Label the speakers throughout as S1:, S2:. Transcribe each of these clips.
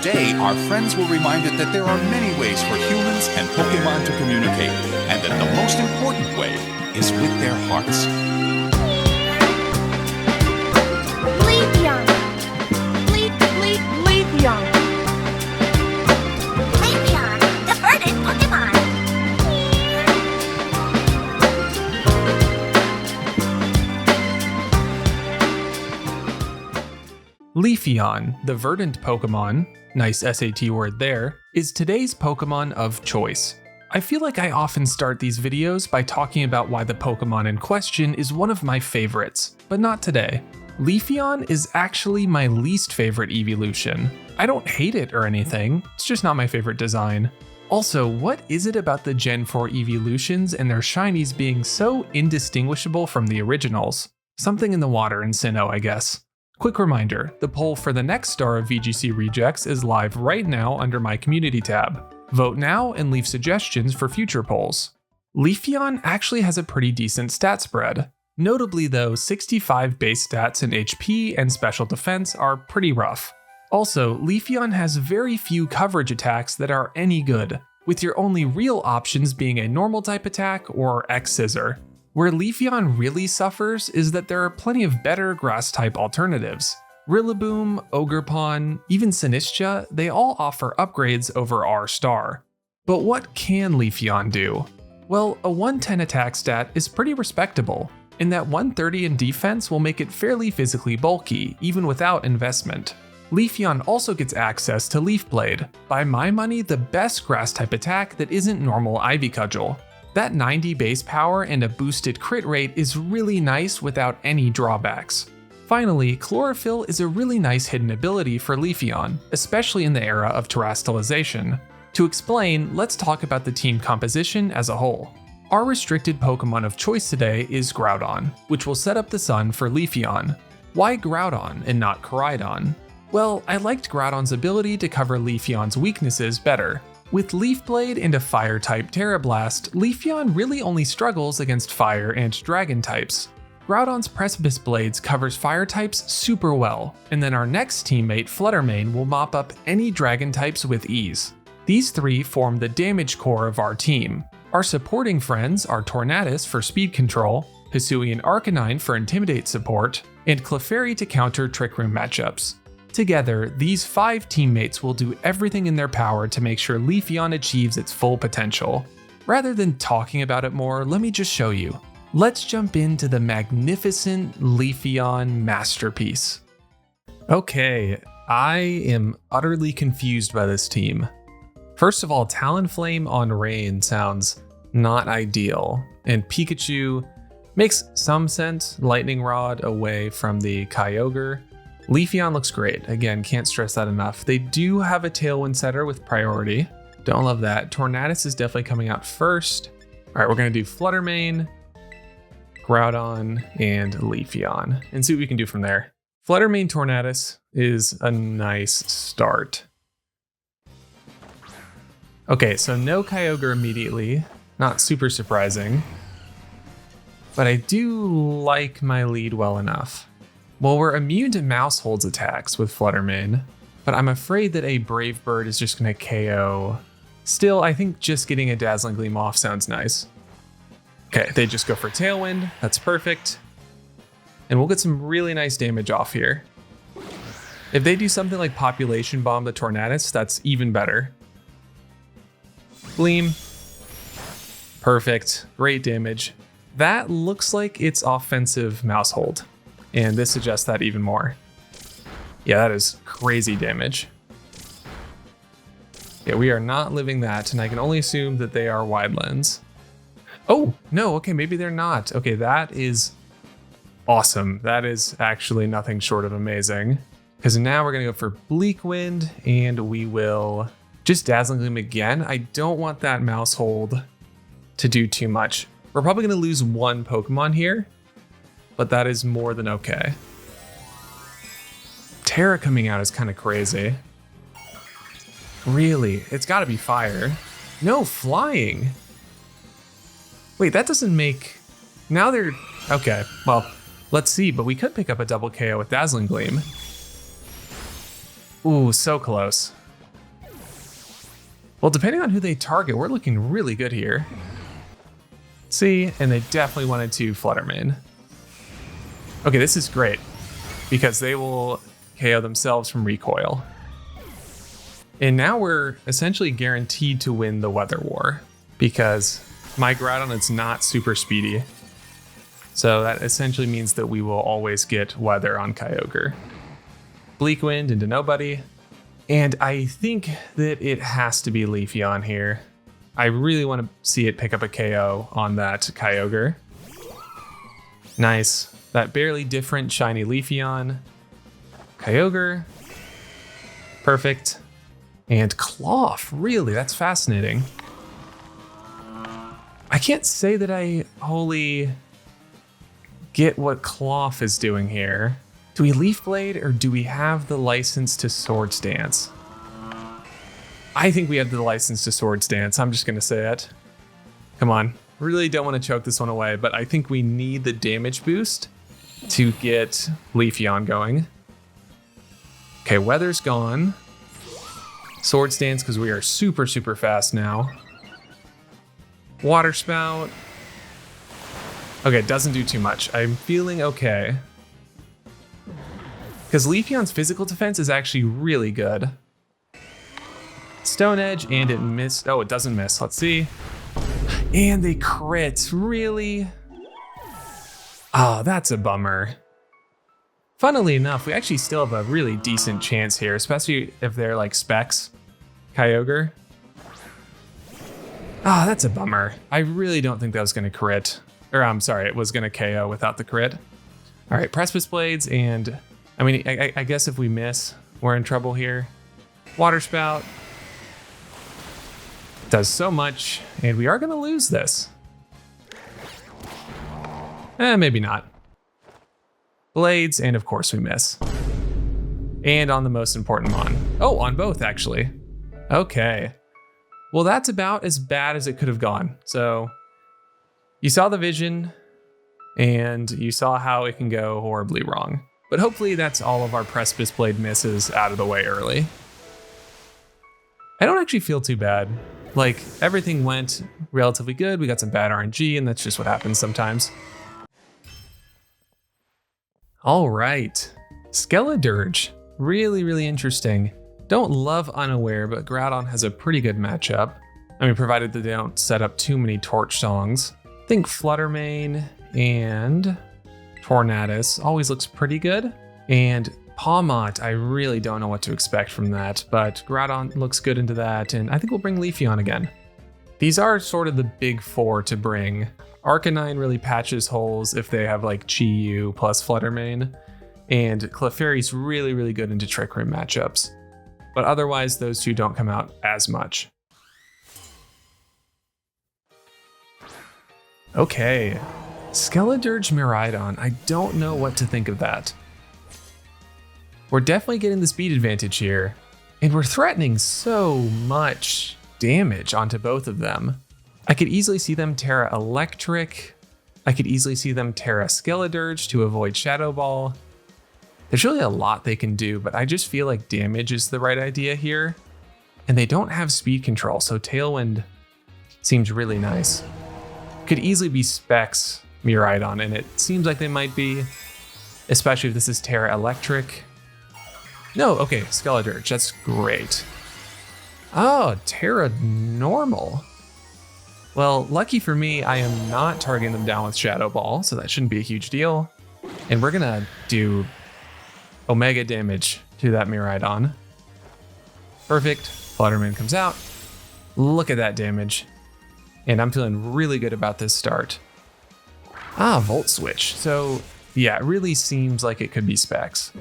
S1: Today, our friends were reminded that there are many ways for humans and Pokemon to communicate, and that the most important way is with their hearts.
S2: LEAFEON! LEAFEON! LEAFEON, the verdant Pokemon!
S3: LEAFEON, the verdant Pokemon, nice SAT word there, is today's Pokemon of choice. I feel like I often start these videos by talking about why the Pokemon in question is one of my favorites, but not today. LEAFEON is actually my least favorite evolution. I don't hate it or anything, it's just not my favorite design. Also, what is it about the Gen 4 evolutions and their shinies being so indistinguishable from the originals? Something in the water in Sinnoh, I guess. Quick reminder, the poll for the next star of VGC Rejects is live right now under my community tab. Vote now and leave suggestions for future polls. LEAFEON actually has a pretty decent stat spread. Notably though, 65 base stats in HP and special defense are pretty rough. Also, LEAFEON has very few coverage attacks that are any good, with your only real options being a normal type attack or X-Scissor. Where LEAFEON really suffers is that there are plenty of better grass-type alternatives. Rillaboom, Ogerpon, even Sinistcha, they all offer upgrades over R-Star. But what can LEAFEON do? Well, a 110 attack stat is pretty respectable, in that 130 in defense will make it fairly physically bulky, even without investment. LEAFEON also gets access to Leaf Blade, by my money the best grass-type attack that isn't normal Ivy Cudgel. That 90 base power and a boosted crit rate is really nice without any drawbacks. Finally, Chlorophyll is a really nice hidden ability for LEAFEON, especially in the era of terastallization. To explain, let's talk about the team composition as a whole. Our restricted Pokemon of choice today is Groudon, which will set up the sun for LEAFEON. Why Groudon and not Koraidon? Well, I liked Groudon's ability to cover LEAFEON's weaknesses better. With Leaf Blade and a Fire-type Terra Blast, LEAFEON really only struggles against Fire and Dragon types. Groudon's Precipice Blades covers Fire types super well, and then our next teammate Fluttermane will mop up any Dragon types with ease. These three form the damage core of our team. Our supporting friends are Tornadus for speed control, Hisuian Arcanine for Intimidate support, and Clefairy to counter Trick Room matchups. Together, these 5 teammates will do everything in their power to make sure LEAFEON achieves its full potential. Rather than talking about it more, let me just show you. Let's jump into the magnificent LEAFEON masterpiece. Okay, I am utterly confused by this team. First of all, Talonflame on Rain sounds not ideal, and Pikachu makes some sense, Lightning Rod away from the Kyogre. LEAFEON looks great. Again, can't stress that enough. They do have a Tailwind setter with priority. Don't love that. Tornadus is definitely coming out first. All right, we're gonna do Fluttermane, Groudon, and LEAFEON, and see what we can do from there. Fluttermane Tornadus is a nice start. Okay, so no Kyogre immediately. Not super surprising. But I do like my lead well enough. Well, we're immune to Mousehold's attacks with Fluttermane, but I'm afraid that a Brave Bird is just going to KO. Still, I think just getting a Dazzling Gleam off sounds nice. Okay, they just go for Tailwind. That's perfect. And we'll get some really nice damage off here. If they do something like Population Bomb the Tornadus, that's even better. Gleam. Perfect. Great damage. That looks like it's offensive Mousehold. And this suggests that even more. Yeah, that is crazy damage. Yeah, we are not living that, and I can only assume that they are Wide Lens. Oh, no, okay, maybe they're not. Okay, that is awesome. That is actually nothing short of amazing. Because now we're gonna go for Bleak Wind, and we will just Dazzling Gleam again. I don't want that Mousehold to do too much. We're probably gonna lose one Pokemon here, but that is more than okay. Terra coming out is kind of crazy. Really? It's gotta be fire. No, flying. Wait, that doesn't make... Now they're... Okay, well, let's see, but we could pick up a double KO with Dazzling Gleam. Ooh, so close. Well, depending on who they target, we're looking really good here. See, and they definitely wanted to Fluttermane. Okay, this is great because they will KO themselves from recoil. And now we're essentially guaranteed to win the Weather War because my Groudon is not super speedy. So that essentially means that we will always get Weather on Kyogre. Bleak Wind into nobody. And I think that it has to be LEAFEON here. I really want to see it pick up a KO on that Kyogre. Nice. That barely different shiny LEAFEON. Kyogre. Perfect. And Cloth, really, that's fascinating. I can't say that I wholly get what Cloth is doing here. Do we Leaf Blade or do we have the license to Swords Dance? I think we have the license to Swords Dance. I'm just gonna say it. Come on, really don't want to choke this one away, but I think we need the damage boost to get LEAFEON going. Okay, Weather's gone. Swords Dance because we are super, super fast now. Water Spout. Okay, it doesn't do too much. I'm feeling okay. Because LEAFEON's physical defense is actually really good. Stone Edge, and it missed. Oh, it doesn't miss. Let's see. And they crit. Really? Oh, that's a bummer. Funnily enough, we actually still have a really decent chance here, especially if they're like Specs Kyogre. Ah, that's a bummer. I really don't think that was going to crit. Or I'm sorry, it was going to KO without the crit. All right, Precipice Blades, and I mean, I guess if we miss, we're in trouble here. Water Spout. Does so much, and we are going to lose this. Maybe not. Blades, and of course we miss. And on the most important Mon. Oh, on both, actually. Okay. Well, that's about as bad as it could have gone. So, you saw the vision, and you saw how it can go horribly wrong. But hopefully that's all of our Precipice Blade misses out of the way early. I don't actually feel too bad. Like, everything went relatively good. We got some bad RNG, and that's just what happens sometimes. All right. Skeledirge. Really, really interesting. Don't love Unaware, but Groudon has a pretty good matchup. I mean, provided that they don't set up too many Torch Songs. I think Fluttermane and Tornadus always looks pretty good. And Pawmot, I really don't know what to expect from that, but Groudon looks good into that, and I think we'll bring LEAFEON again. These are sort of the big four to bring. Arcanine really patches holes if they have like Chi-Yu plus Fluttermane, and Clefairy's really, really good into Trick Room matchups. But otherwise, those two don't come out as much. Okay, Skeledirge Miraidon, I don't know what to think of that. We're definitely getting the speed advantage here, and we're threatening so much damage onto both of them. I could easily see them Terra Electric. I could easily see them Terra Skeledirge to avoid Shadow Ball. There's really a lot they can do, but I just feel like damage is the right idea here. And they don't have speed control, so Tailwind seems really nice. Could easily be Specs Miraidon, and it seems like they might be, especially if this is Terra Electric. No, okay, Skeledirge, that's great. Oh, Terra Normal. Well, lucky for me, I am not targeting them down with Shadow Ball, so that shouldn't be a huge deal. And we're gonna do Omega damage to that Miraidon. Perfect, Fluttermane comes out. Look at that damage. And I'm feeling really good about this start. Ah, Volt Switch. So yeah, it really seems like it could be Specs.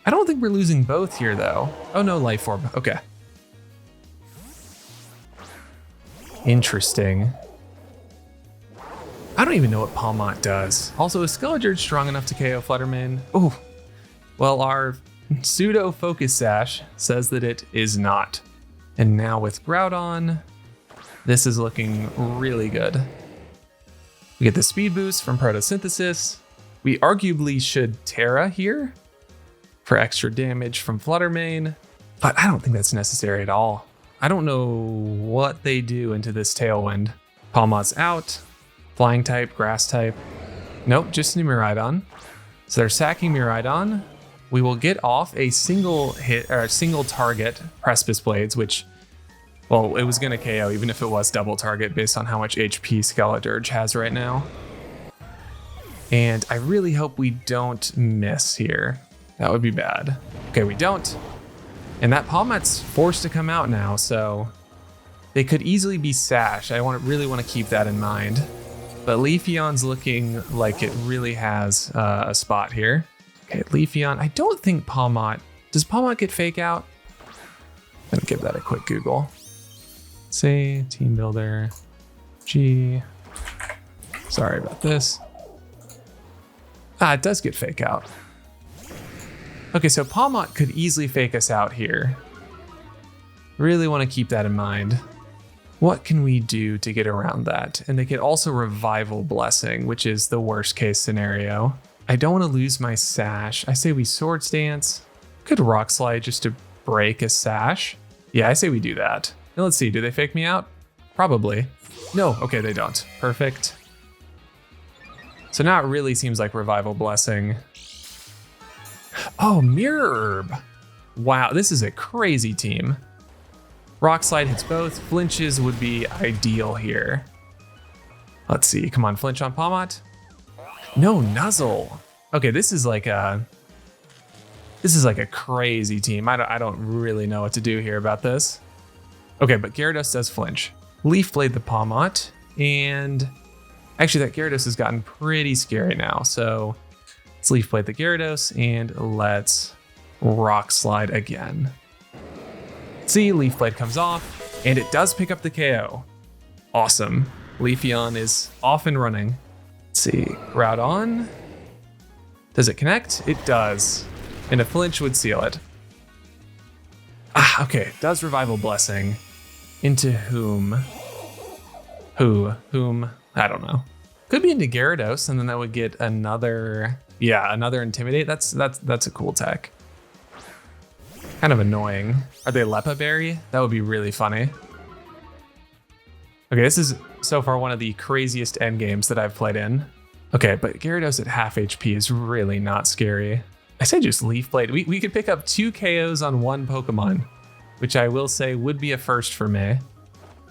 S3: I don't think we're losing both here though. Oh no, Life Orb, okay. Interesting. I don't even know what Pawmot does. Also, is Skeledirge strong enough to KO Fluttermane? Oh, well, our pseudo Focus Sash says that it is not. And now with Groudon, this is looking really good. We get the speed boost from Photosynthesis. We arguably should Terra here for extra damage from Fluttermane. But I don't think that's necessary at all. I don't know what they do into this Tailwind. Palmot's out. Flying type, grass type. Nope, just a Miraidon. So they're sacking Miraidon. We will get off a single hit or a single target Precipice Blades, which, well, it was gonna KO even if it was double target based on how much HP Skeledirge has right now. And I really hope we don't miss here. That would be bad. Okay, we don't. And that Palmet's forced to come out now, so they could easily be Sash. I really want to keep that in mind. But LEAFEON's looking like it really has a spot here. Okay, LEAFEON. I don't think Palmot. Does Palmot get Fake Out? I'm gonna give that a quick Google. Say Team Builder. G. Sorry about this. It does get Fake Out. Okay, so Palmot could easily fake us out here. Really want to keep that in mind. What can we do to get around that? And they could also Revival Blessing, which is the worst case scenario. I don't want to lose my Sash. I say we Swords Dance. Could Rock Slide just to break a Sash. Yeah, I say we do that. Now let's see, do they fake me out? Probably. No, okay, they don't. Perfect. So now it really seems like Revival Blessing. Oh, Mirror Herb. Wow, this is a crazy team. Rock Slide hits both. Flinches would be ideal here. Let's see, come on, flinch on Palmot. No, Nuzzle. Okay, this is like a crazy team. I don't really know what to do here about this. Okay, but Gyarados does flinch. Leaf Blade the Palmot, and actually that Gyarados has gotten pretty scary now, so let's Leaf Blade the Gyarados and let's Rock Slide again. See, Leaf Blade comes off, and it does pick up the KO. Awesome. LEAFEON is off and running. Let's see, Groudon. Does it connect? It does. And a flinch would seal it. Okay, does Revival Blessing. Into whom? Whom? I don't know. Could be into Gyarados, and then that would get another, another Intimidate. That's a cool tech. Kind of annoying. Are they Lepa Berry? That would be really funny. Okay, this is so far one of the craziest end games that I've played in. Okay, but Gyarados at half HP is really not scary. I say just Leaf Blade. We could pick up 2 KOs on one Pokemon, which I will say would be a first for me.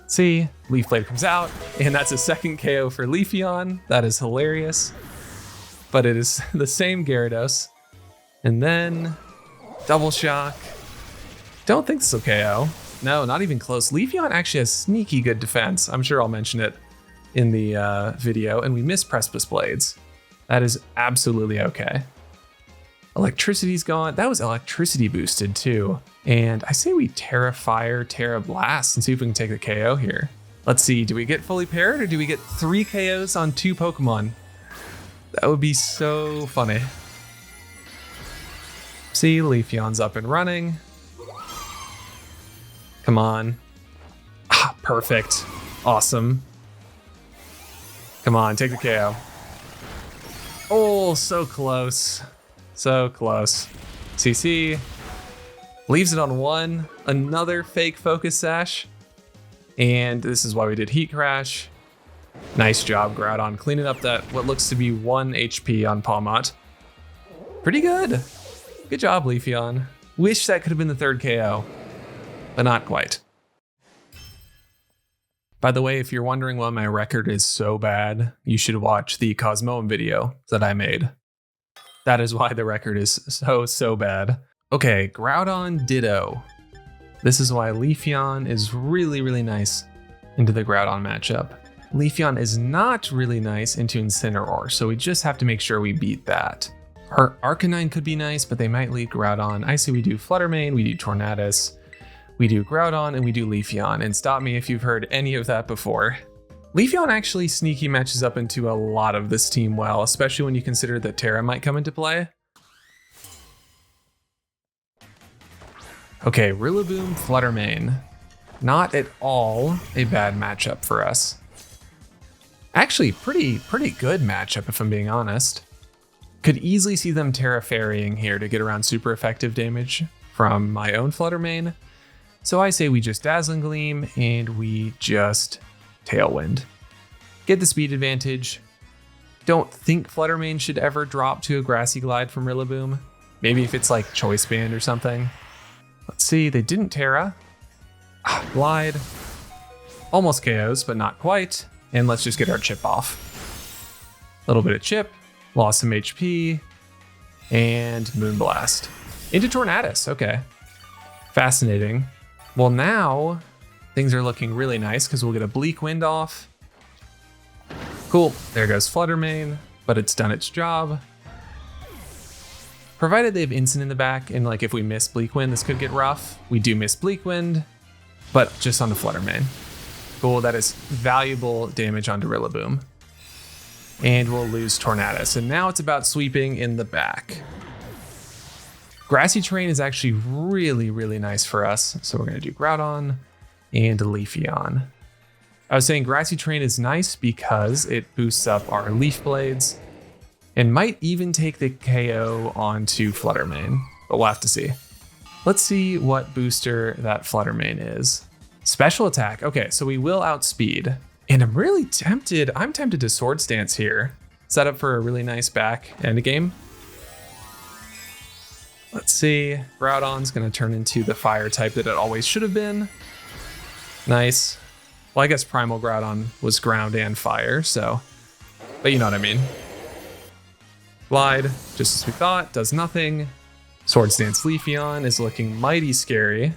S3: See, Leaf Blade comes out, and that's a second KO for LEAFEON. That is hilarious. But it is the same Gyarados. And then Double Shock. Don't think this will KO. No, not even close. LEAFEON actually has sneaky good defense. I'm sure I'll mention it in the video. And we miss Precipice Blades. That is absolutely okay. Electricity's gone. That was electricity boosted too. And I say we Terra Fire, Terra Blast and see if we can take the KO here. Let's see, do we get fully paired or do we get 3 KOs on 2 Pokemon? That would be so funny. See, LEAFEON's up and running. Come on. Perfect. Awesome. Come on, take the KO. Oh, so close. So close. CC. Leaves it on 1. Another fake Focus Sash. And this is why we did Heat Crash. Nice job, Groudon, cleaning up that what looks to be 1 HP on Palmot. Pretty good. Good job, LEAFEON. Wish that could have been the 3rd KO, but not quite. By the way, if you're wondering why my record is so bad, you should watch the Cosmoem video that I made. That is why the record is so bad. Okay, Groudon Ditto. This is why LEAFEON is really nice into the Groudon matchup. LEAFEON is not really nice into Incineroar, so we just have to make sure we beat that. Her Arcanine could be nice, but they might lead Groudon. I say we do Fluttermane, we do Tornadus, we do Groudon, and we do LEAFEON. And stop me if you've heard any of that before. LEAFEON actually sneaky matches up into a lot of this team well, especially when you consider that Terra might come into play. Okay, Rillaboom, Fluttermane. Not at all a bad matchup for us. Actually, pretty good matchup if I'm being honest. Could easily see them Terra Fairying here to get around super effective damage. from my own Fluttermane. So I say we just Dazzling Gleam and we just Tailwind. Get the speed advantage. Don't think Fluttermane should ever drop to a Grassy Glide from Rillaboom. Maybe if it's like Choice Band or something. Let's see, they didn't Terra. Glide. Almost KOs, but not quite. And let's just get our chip off. A little bit of chip, lost some HP, and Moonblast. Into Tornadus, okay. Fascinating. Well, now things are looking really nice because we'll get a Bleak Wind off. Cool, there goes Fluttermane, but it's done its job. Provided they have Instant in the back, and like if we miss Bleak Wind, this could get rough. We do miss Bleak Wind, but just on the Fluttermane. Cool, that is valuable damage onto Rillaboom. And we'll lose Tornadus, and now it's about sweeping in the back. Grassy Terrain is actually really, really nice for us. So we're gonna do Groudon and LEAFEON. I was saying Grassy Terrain is nice because it boosts up our Leaf Blades and might even take the KO onto Fluttermane, but we'll have to see. Let's see what booster that Fluttermane is. Special attack. Okay, so we will outspeed. And I'm really tempted. I'm tempted to Swords Dance here. Set up for a really nice back end game. Let's see. Groudon's gonna turn into the fire type that it always should have been. Nice. Well, I guess Primal Groudon was ground and fire, so, but you know what I mean. Glide, just as we thought, does nothing. Swords Dance LEAFEON is looking mighty scary.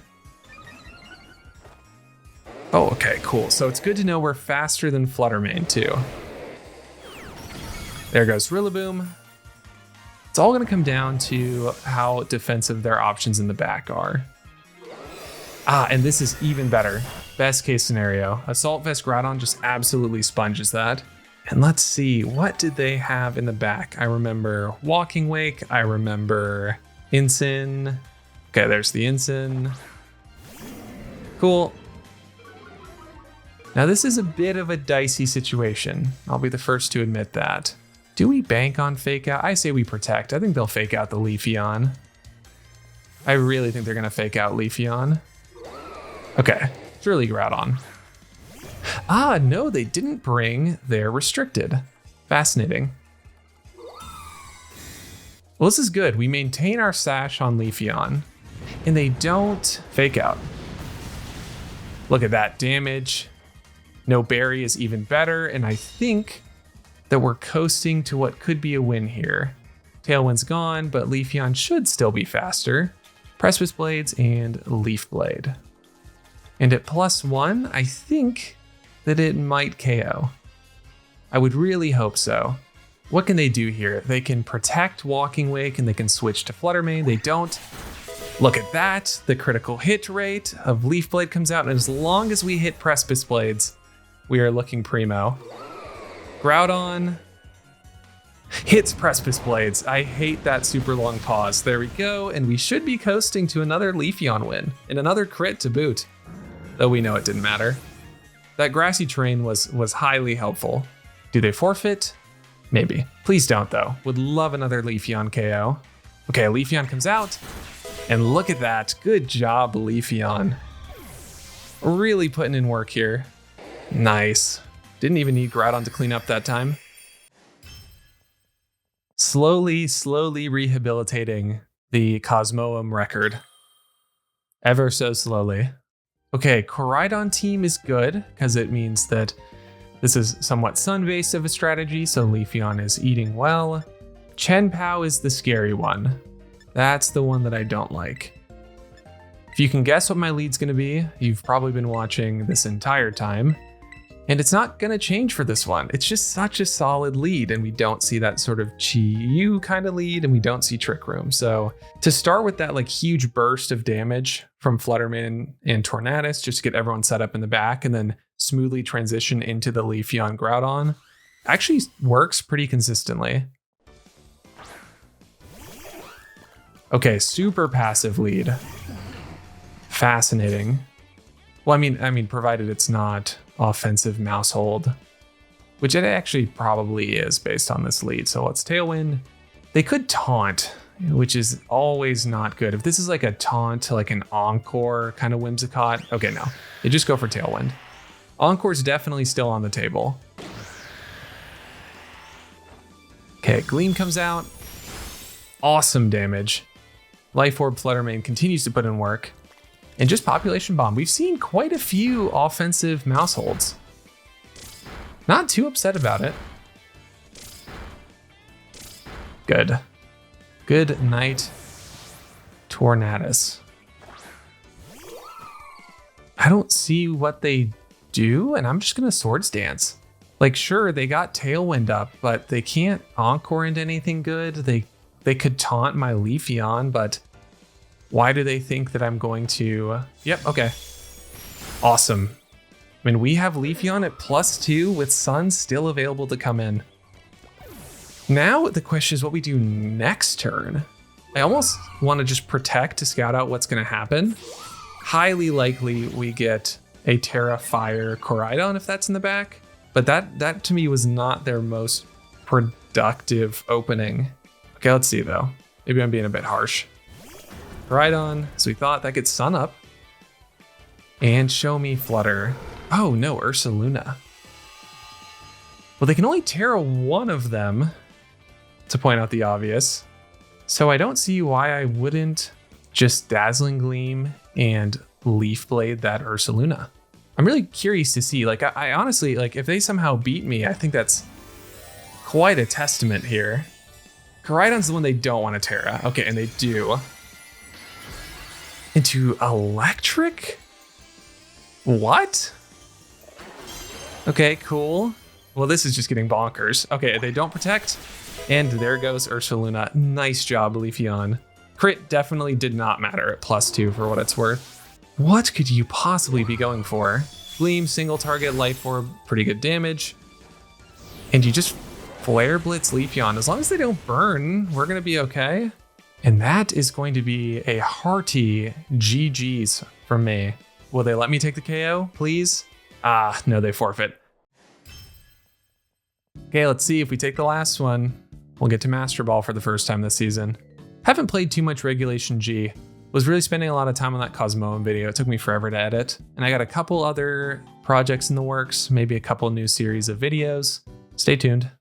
S3: Oh, okay, cool. So it's good to know we're faster than Fluttermane too. There goes Rillaboom. It's all gonna come down to how defensive their options in the back are. And this is even better. Best case scenario. Assault Vest Groudon just absolutely sponges that. And let's see, what did they have in the back? I remember Walking Wake, I remember Ensign. Okay, there's the Ensign. Cool. Now this is a bit of a dicey situation. I'll be the first to admit that. Do we bank on Fake Out? I say we Protect. I think they'll Fake Out the LEAFEON. I really think they're gonna Fake Out LEAFEON. Okay, it's really Groudon. No, they didn't bring their Restricted. Fascinating. Well, this is good. We maintain our Sash on LEAFEON, and they don't Fake Out. Look at that damage. No Berry is even better, and I think that we're coasting to what could be a win here. Tailwind's gone, but LEAFEON should still be faster. Precipice Blades and Leaf Blade. And at +1, I think that it might KO. I would really hope so. What can they do here? They can Protect Walking Wake and they can switch to Fluttermane. They don't. Look at that. The critical hit rate of Leaf Blade comes out, and as long as we hit Precipice Blades, we are looking primo. Groudon hits Precipice Blades. I hate that super long pause. There we go, and we should be coasting to another LEAFEON win and another crit to boot. Though we know it didn't matter. That Grassy Terrain was highly helpful. Do they forfeit? Maybe. Please don't though. Would love another LEAFEON KO. Okay, LEAFEON comes out, and look at that. Good job, LEAFEON. Really putting in work here. Nice. Didn't even need Groudon to clean up that time. Slowly rehabilitating the Cosmoem record. Ever so slowly. Okay, Koraidon team is good because it means that this is somewhat sun-based of a strategy, so LEAFEON is eating well. Chenpao is the scary one. That's the one that I don't like. If you can guess what my lead's gonna be, you've probably been watching this entire time. And it's not gonna change for this one. It's just such a solid lead, and we don't see that sort of Chi-Yu kind of lead, and we don't see Trick Room. So to start with that like huge burst of damage from Fluttermane and Tornadus, just to get everyone set up in the back, and then smoothly transition into the LEAFEON Groudon, actually works pretty consistently. Okay, super passive lead. Fascinating. Well, I mean, provided it's not offensive mouse hold, which it actually probably is based on this lead. So let's Tailwind. They could taunt which is always not good. If this is like a taunt, like an Encore kind of Whimsicott, okay, no. They just go for Tailwind. Encore's definitely still on the table. Okay, Gleam comes out. Awesome damage. Life Orb Fluttermane continues to put in work. And just Population Bomb. We've seen quite a few offensive mouse holds. Not too upset about it. Good. Good night, Tornadus. I don't see what they do, and I'm just gonna Swords Dance. Like, sure, they got Tailwind up, but they can't Encore into anything good. They could taunt my LEAFEON, but why do they think that I'm going to... Yep, okay. Awesome. I mean, we have LEAFEON at +2 with Sun still available to come in. Now the question is what we do next turn. I almost want to just protect to scout out what's going to happen. Highly likely we get a Terra Fire Koraidon if that's in the back. But that to me was not their most productive opening. Okay, let's see though. Maybe I'm being a bit harsh. Koraidon, so we thought that gets Sun up. And show me Flutter. Oh no, Ursaluna. Well, they can only Terra one of them, to point out the obvious. So I don't see why I wouldn't just Dazzling Gleam and Leaf Blade that Ursaluna. I'm really curious to see, like, I honestly, like, if they somehow beat me, I think that's quite a testament here. Koraidon's the one they don't want to Terra. Okay, and they do. Into Electric? What? Okay, cool. Well, this is just getting bonkers. Okay, they don't protect. And there goes Ursaluna. Nice job, LEAFEON. Crit definitely did not matter at +2 for what it's worth. What could you possibly be going for? Gleam, single target, Life Orb, pretty good damage. And you just Flare Blitz LEAFEON. As long as they don't burn, we're gonna be okay. And that is going to be a hearty GG's from me. Will they let me take the KO, please? Ah, no, they forfeit. Okay, let's see if we take the last one. We'll get to Master Ball for the first time this season. Haven't played too much Regulation G. Was really spending a lot of time on that Cosmoem video. It took me forever to edit. And I got a couple other projects in the works, maybe a couple new series of videos. Stay tuned.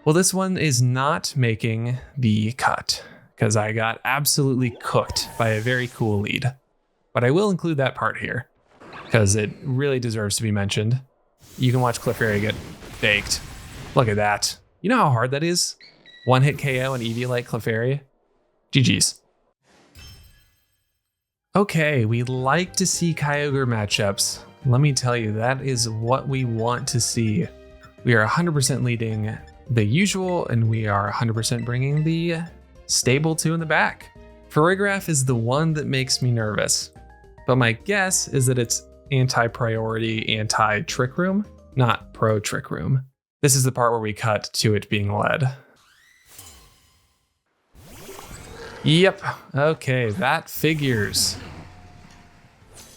S3: Well, this one is not making the cut because I got absolutely cooked by a very cool lead. But I will include that part here because it really deserves to be mentioned. You can watch Clefairy get baked. Look at that. You know how hard that is? One hit KO and Eviolite Clefairy. GG's. Okay, we like to see Kyogre matchups. Let me tell you, that is what we want to see. We are 100% leading the usual, and we are 100% bringing the stable 2 in the back. Farigiraf is the one that makes me nervous, but my guess is that it's anti-priority, anti-Trick Room, not pro-Trick Room. This is the part where we cut to it being led. Yep, okay, that figures.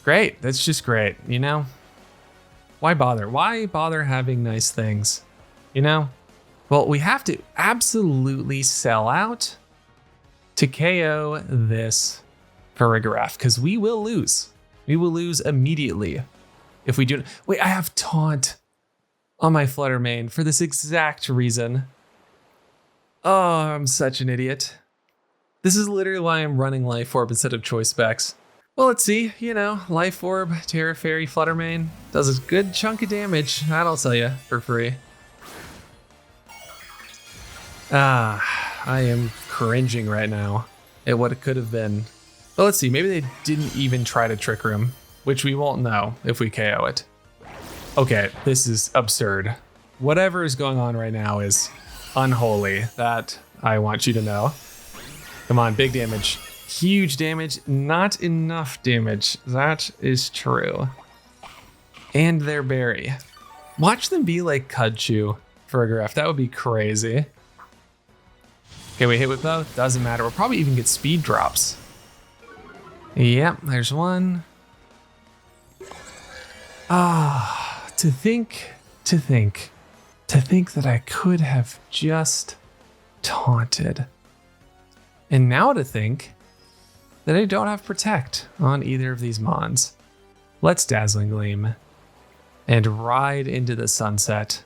S3: Great, that's just great, you know? Why bother? Why bother having nice things, you know? Well, we have to absolutely sell out to KO this Farigiraf, because we will lose. We will lose immediately if we do. Wait, I have Taunt on my Fluttermane for this exact reason. Oh, I'm such an idiot. This is literally why I'm running Life Orb instead of Choice Specs. Well, let's see, you know, Life Orb, Terra Fairy, Fluttermane does a good chunk of damage. That'll sell you for free. Ah, I am cringing right now at what it could have been. But let's see, maybe they didn't even try to Trick Room, which we won't know if we KO it. Okay, this is absurd. Whatever is going on right now is unholy. That I want you to know. Come on, big damage. Huge damage, not enough damage. That is true. And their berry. Watch them be like Cudchew for a Farigiraf. That would be crazy. Okay, we hit with both. Doesn't matter. We'll probably even get speed drops. Yep, there's one. Ah, to think that I could have just Taunted. And now to think that I don't have Protect on either of these mons. Let's Dazzling Gleam and ride into the sunset.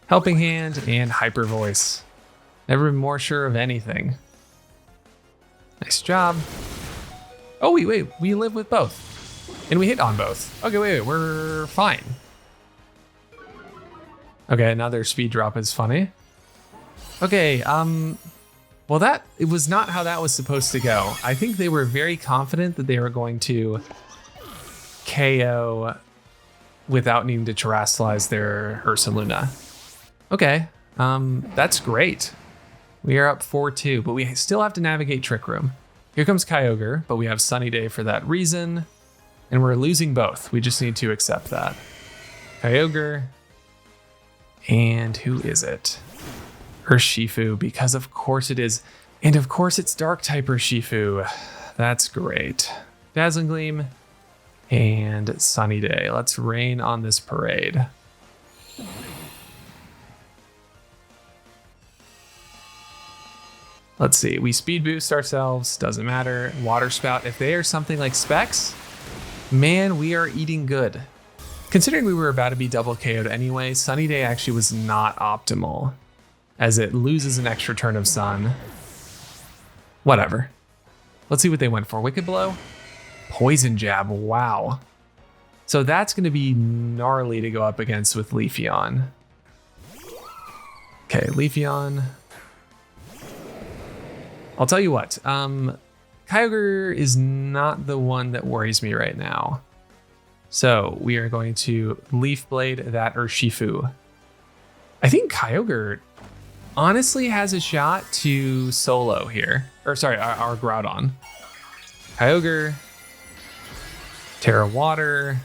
S3: Helping Hand and Hyper Voice. Never been more sure of anything. Nice job. Oh, wait, we live with both. And we hit on both. Okay, wait, we're fine. Okay, another speed drop is funny. Okay, well it was not how that was supposed to go. I think they were very confident that they were going to KO without needing to terrestrialize their Ursaluna. Okay, that's great. We are up 4-2, but we still have to navigate Trick Room. Here comes Kyogre, but we have Sunny Day for that reason, and we're losing both. We just need to accept that. Kyogre, and who is it? Urshifu, because of course it is. And of course it's Dark type Urshifu. That's great. Dazzling Gleam and Sunny Day. Let's rain on this parade. Let's see, we speed boost ourselves, doesn't matter. Water Spout, if they are something like Specs, man, we are eating good. Considering we were about to be double KO'd anyway, Sunny Day actually was not optimal, as it loses an extra turn of sun. Whatever. Let's see what they went for. Wicked Blow? Poison Jab, wow. So that's gonna be gnarly to go up against with LEAFEON. Okay, LEAFEON. I'll tell you what, Kyogre is not the one that worries me right now. So we are going to Leaf Blade that Urshifu. I think Kyogre honestly has a shot to solo here. Or sorry, our Groudon. Kyogre, Terra Water.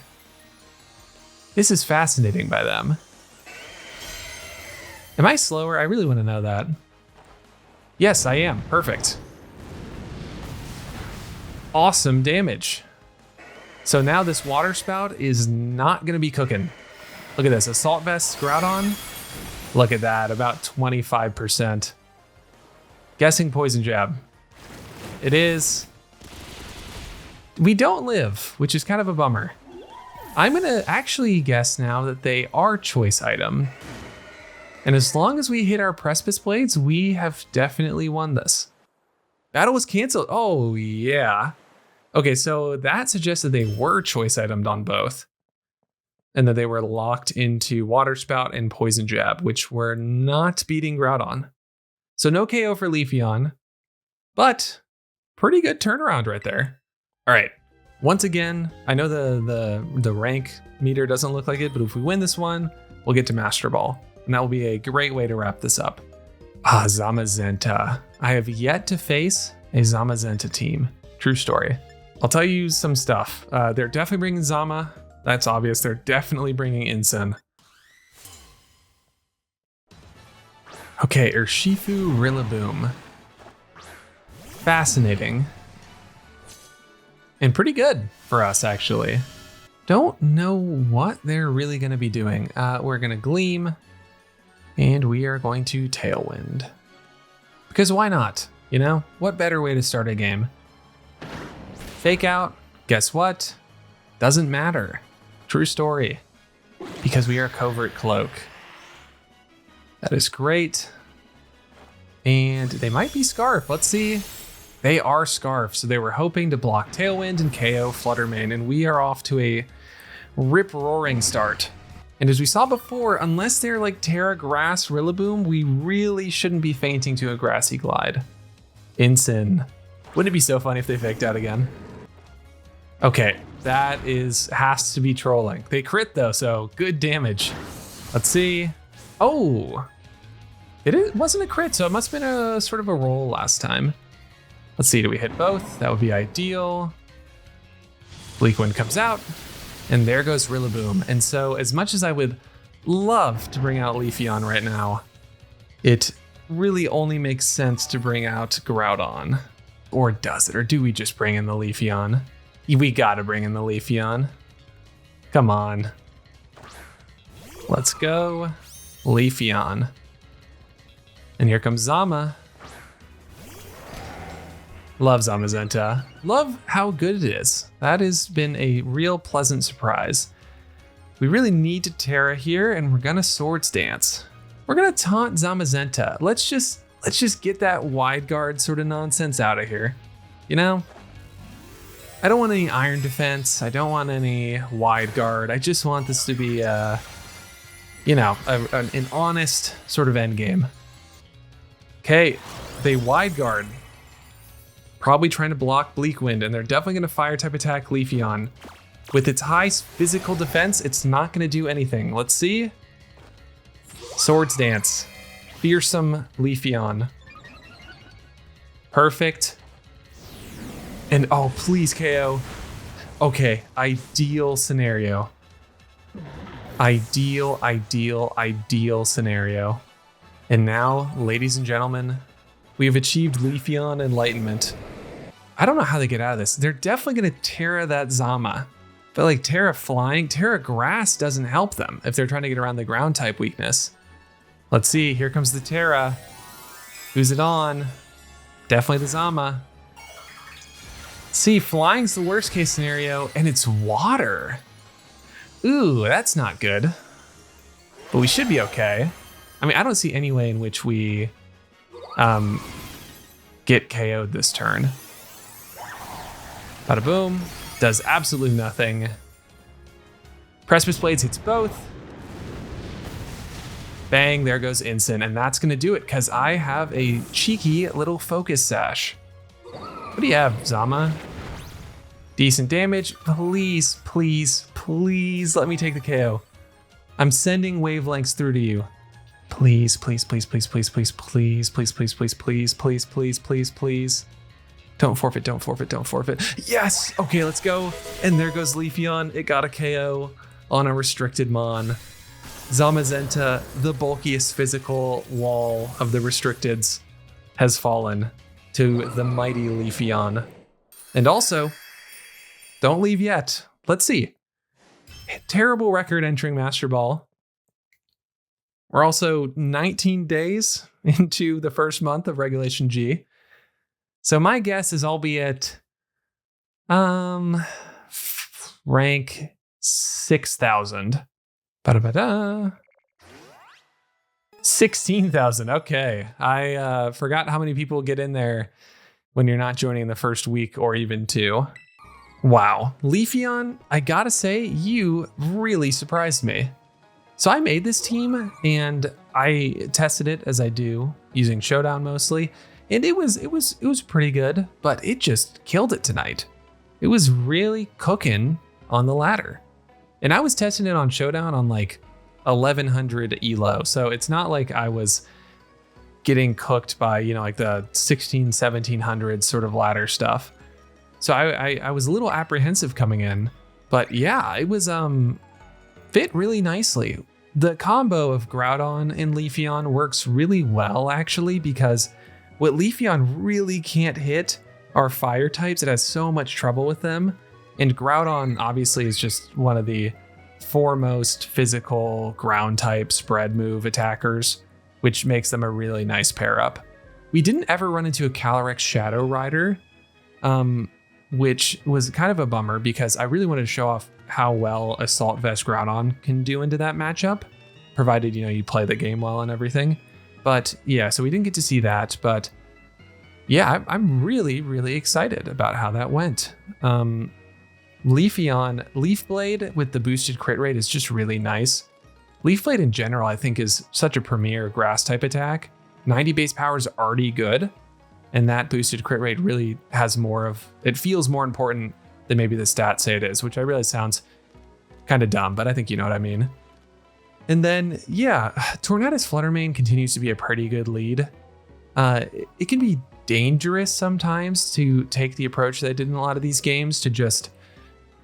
S3: This is fascinating by them. Am I slower? I really want to know that. Yes, I am. Perfect. Awesome damage. So now this Water Spout is not going to be cooking. Look at this. Assault Vest, Groudon. Look at that. About 25%. Guessing Poison Jab. It is. We don't live, which is kind of a bummer. I'm going to actually guess now that they are choice item. And as long as we hit our Precipice Blades, we have definitely won this. Battle was canceled. Oh, yeah. Okay, so that suggests that they were choice itemed on both. And that they were locked into Water Spout and Poison Jab, which were not beating Groudon. So no KO for LEAFEON, but pretty good turnaround right there. All right, once again, I know the rank meter doesn't look like it, but if we win this one, we'll get to Master Ball. And that will be a great way to wrap this up. Ah, Zamazenta. I have yet to face a Zamazenta team. True story. I'll tell you some stuff. They're definitely bringing Zama. That's obvious. They're definitely bringing Incin. Okay, Urshifu Rillaboom. Fascinating. And pretty good for us, actually. Don't know what they're really going to be doing. We're going to Gleam. And we are going to Tailwind. Because why not? You know, what better way to start a game? Fake Out, guess what? Doesn't matter. True story. Because we are Covert Cloak. That is great. And they might be Scarf. Let's see. They are Scarf. So they were hoping to block Tailwind and KO Fluttermane. And we are off to a rip-roaring start. And as we saw before, unless they're like Terra Grass Rillaboom, we really shouldn't be fainting to a Grassy Glide. Incin. Wouldn't it be so funny if they faked out again? Okay, that has to be trolling. They crit though, so good damage. Let's see. Oh, it wasn't a crit, so it must have been a sort of a roll last time. Let's see, do we hit both? That would be ideal. Bleak Wind comes out. And there goes Rillaboom. And so as much as I would love to bring out LEAFEON right now, it really only makes sense to bring out Groudon. Or does it? Or do we just bring in the LEAFEON? We gotta bring in the LEAFEON. Come on. Let's go. LEAFEON. And here comes Zama. Love Zamazenta. Love how good it is. That has been a real pleasant surprise. We really need to Terra here, and we're gonna Swords Dance. We're gonna taunt Zamazenta. Let's just get that wide guard sort of nonsense out of here. You know? I don't want any iron defense. I don't want any wide guard. I just want this to be, an honest sort of end game. Okay, they wide guard. Probably trying to block Bleak Wind, and they're definitely going to fire type attack LEAFEON. With its high physical defense, it's not going to do anything. Let's see. Swords Dance. Fearsome LEAFEON. Perfect. And oh, please KO. Okay, ideal scenario. Ideal scenario. And now, ladies and gentlemen, we have achieved LEAFEON Enlightenment. I don't know how they get out of this. They're definitely going to Terra that Zama. But like Terra Flying, Terra Grass doesn't help them if they're trying to get around the ground type weakness. Let's see, here comes the Terra. Who's it on? Definitely the Zama. See, flying's the worst case scenario, and it's water. Ooh, that's not good. But we should be okay. I mean, I don't see any way in which we get KO'd this turn. Bada boom. Does absolutely nothing. Precipice Blades hits both. Bang, there goes Ensign, and that's gonna do it because I have a cheeky little focus sash. What do you have, Zama? Decent damage. Please, please, please let me take the KO. I'm sending wavelengths through to you. Please, please, please, please, please, please, please, please, please, please, please, please, please, please, please. Don't forfeit, don't forfeit, don't forfeit. Yes! Okay, let's go. And there goes LEAFEON. It got a KO on a restricted Mon. Zamazenta, the bulkiest physical wall of the restricteds, has fallen to the mighty LEAFEON. And also, don't leave yet. Let's see. Terrible record entering Master Ball. We're also 19 days into the first month of Regulation G. So my guess is I'll be at rank 6,000. 16,000. Okay. I forgot how many people get in there when you're not joining the first week or even two. Wow. LEAFEON, I gotta say, you really surprised me. So I made this team and I tested it as I do using Showdown mostly. And it was pretty good, but it just killed it tonight. It was really cooking on the ladder. And I was testing it on Showdown on like 1100 elo. So it's not like I was getting cooked by, like the 1700 sort of ladder stuff. So I was a little apprehensive coming in, but yeah, it was fit really nicely. The combo of Groudon and LEAFEON works really well actually, because what LEAFEON really can't hit are fire types. It has so much trouble with them. And Groudon obviously is just one of the foremost physical ground type spread move attackers, which makes them a really nice pair up. We didn't ever run into a Calyrex Shadow Rider, which was kind of a bummer because I really wanted to show off how well Assault Vest Groudon can do into that matchup, provided, you play the game well and everything. But yeah, so we didn't get to see that, but yeah, I'm really, really excited about how that went. LEAFEON, Leaf Blade with the boosted crit rate is just really nice. Leaf Blade in general, I think, is such a premier grass type attack. 90 base power is already good, and that boosted crit rate really has it feels more important than maybe the stats say it is, which I realize sounds kind of dumb, but I think you know what I mean. And then, yeah, Tornadus Fluttermane continues to be a pretty good lead. It can be dangerous sometimes to take the approach that I did in a lot of these games, to just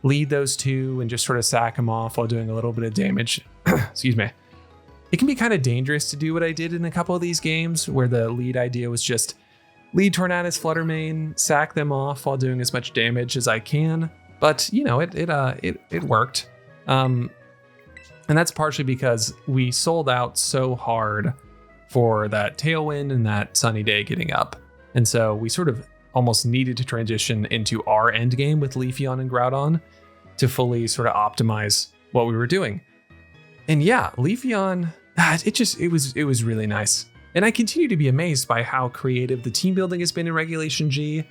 S3: lead those two and just sort of sack them off while doing a little bit of damage. Excuse me. It can be kind of dangerous to do what I did in a couple of these games, where the lead idea was just lead Tornadus Fluttermane, sack them off while doing as much damage as I can. But it worked. And that's partially because we sold out so hard for that tailwind and that sunny day getting up. And so we sort of almost needed to transition into our end game with LEAFEON and Groudon to fully sort of optimize what we were doing. And yeah, LEAFEON, it was really nice. And I continue to be amazed by how creative the team building has been in Regulation G.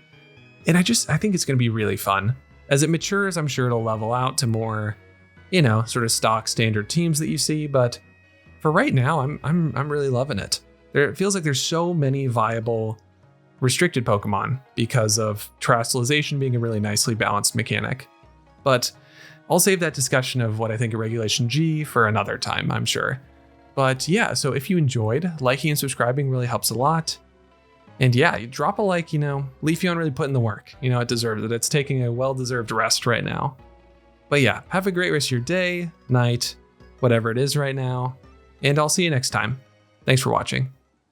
S3: And I think it's going to be really fun. As it matures, I'm sure it'll level out to more, sort of stock standard teams that you see. But for right now, I'm really loving it. It feels like there's so many viable restricted Pokemon because of terrestrialization being a really nicely balanced mechanic. But I'll save that discussion of what I think of Regulation G for another time, I'm sure. But yeah, so if you enjoyed, liking and subscribing really helps a lot. And yeah, you drop a like, LEAFEON really put in the work. It deserves it. It's taking a well-deserved rest right now. But yeah, have a great rest of your day, night, whatever it is right now. And I'll see you next time. Thanks for watching.